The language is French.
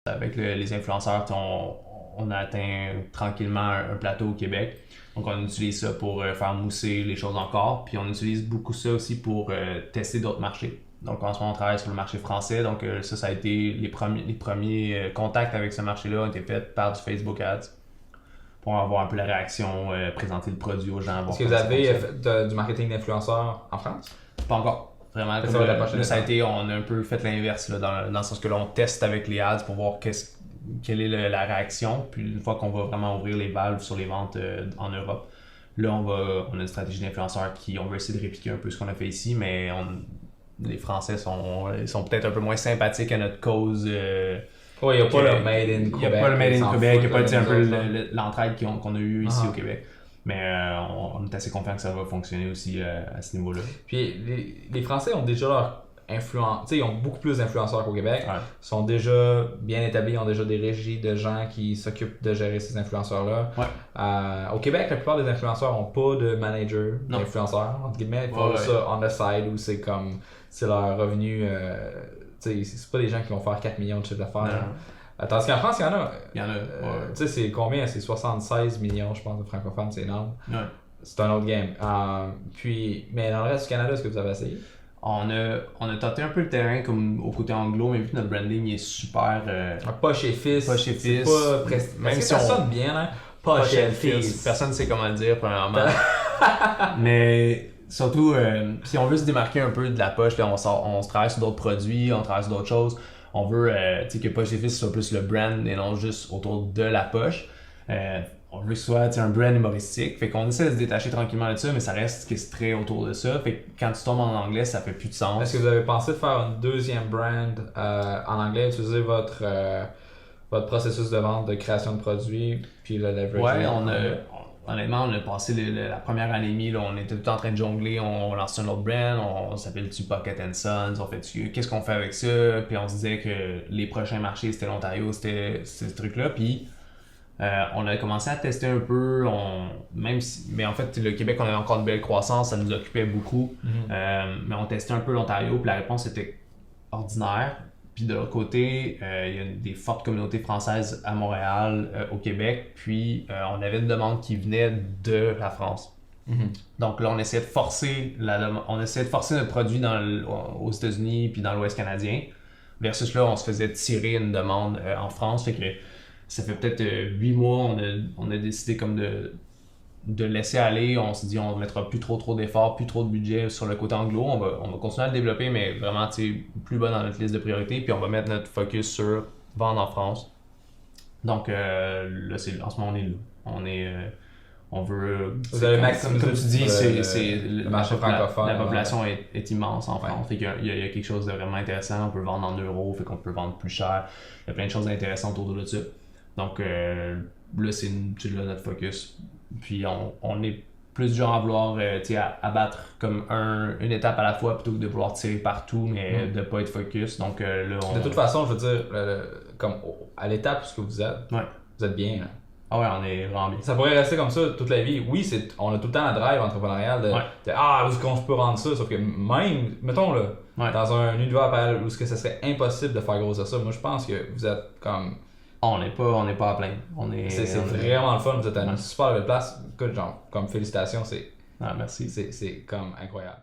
Avec les influenceurs, on a atteint tranquillement un plateau au Québec. Donc, on utilise ça pour faire mousser les choses encore. Puis, on utilise beaucoup ça aussi pour tester d'autres marchés. Donc, en ce moment, on travaille sur le marché français. Donc, ça a été les premiers contacts avec ce marché-là ont été faits par du Facebook Ads pour avoir un peu la réaction, présenter le produit aux gens. Est-ce que vous avez du marketing d'influenceurs en France? Pas encore. Vraiment, ça va la ça a été, on a un peu fait l'inverse là, dans le sens que là, on teste avec les ads pour voir quelle est la réaction. Puis une fois qu'on va vraiment ouvrir les valves sur les ventes en Europe, là, on a une stratégie d'influenceurs on va essayer de répliquer un peu ce qu'on a fait ici, mais les Français sont peut-être un peu moins sympathiques à notre cause. Oui, il n'y a pas le Made in Québec. Il n'y a pas le Made in Québec, il n'y a pas un peu l'entraide qu'on a eu ici au Québec. Mais on est assez confiant que ça va fonctionner aussi à ce niveau-là. Puis les Français ont déjà leur influence, tu sais, ils ont beaucoup plus d'influenceurs qu'au Québec. Ouais. Ils sont déjà bien établis, ils ont déjà des régies de gens qui s'occupent de gérer ces influenceurs-là. Ouais. Au Québec, la plupart des influenceurs n'ont pas de manager d'influenceurs, entre guillemets. Ils font ça on the side où c'est leur revenu. Tu sais, c'est pas des gens qui vont faire 4 millions de chiffre d'affaires. Tandis qu'en France, il y en a. Il y en a. Tu sais, c'est combien? C'est 76 millions, je pense, de francophones, c'est énorme. Ouais. C'est un autre game. Mais dans le reste du Canada, est-ce que vous avez essayé? On a tenté un peu le terrain comme au côté anglo, mais vu que notre branding est super. Pas chez Fils. Pas chez Fils. Même si ça sonne bien, hein? Pas chez Fils. Personne ne sait comment le dire, premièrement. Mais surtout, si on veut se démarquer un peu de la poche, là, on se travaille sur d'autres produits, on travaille sur d'autres choses. On veut que Poche et Fils soit plus le brand et non juste autour de la poche. On veut que ce soit un brand humoristique. Fait qu'on essaie de se détacher tranquillement de ça, mais ça reste que c'est très autour de ça. Fait que quand tu tombes en anglais, ça fait plus de sens. Est-ce que vous avez pensé de faire une deuxième brand en anglais, utiliser votre processus de vente, de création de produits, puis le leverage? Ouais, honnêtement, on a passé la première année et demie, là, on était tout en train de jongler, on lançait un autre brand, on s'appelle-tu Pocket & Sons, on fait qu'est-ce qu'on fait avec ça, puis on se disait que les prochains marchés, c'était l'Ontario, c'était ce truc-là, puis on a commencé à tester un peu, mais en fait, le Québec, on avait encore une belle croissance, ça nous occupait beaucoup, mais on testait un peu l'Ontario, puis la réponse était ordinaire. Puis de l'autre côté, il y a des fortes communautés françaises à Montréal, au Québec, puis on avait une demande qui venait de la France. Donc là, on essayait de forcer notre produit aux États-Unis puis dans l'Ouest canadien, versus là, on se faisait tirer une demande en France. Fait que ça fait peut-être 8 mois, on a décidé comme de laisser aller. On s'est dit on ne mettra plus trop d'efforts, plus trop de budget sur le côté anglo. On va continuer à le développer, mais vraiment plus bas dans notre liste de priorités. Puis on va mettre notre focus sur vendre en France. Donc là, en ce moment, on est là. On veut. Vous avez maximiser, comme tu dis, c'est le marché francophone. La population est immense en France. Fait qu'il y a quelque chose de vraiment intéressant. On peut vendre en euros, fait qu'on peut vendre plus cher. Il y a plein de choses intéressantes autour de ça. Donc là, c'est là notre focus. Puis on est plus du genre à vouloir abattre comme une étape à la fois plutôt que de vouloir tirer partout, mais de pas être focus. Donc là, De toute façon, je veux dire, comme à l'étape où vous êtes, vous êtes bien. Là. Ah ouais, on est vraiment bien. Ça pourrait rester comme ça toute la vie. Oui, on a tout le temps un drive entrepreneurial de où est-ce qu'on peut rendre ça, sauf que même, mettons là, dans un univers parallèle où ce que ça serait impossible de faire grossir ça, moi je pense que vous êtes comme... On n'est pas à plein. C'est vraiment le fun, vous êtes à une super belle place. Écoute, genre, comme félicitations, merci. C'est comme incroyable.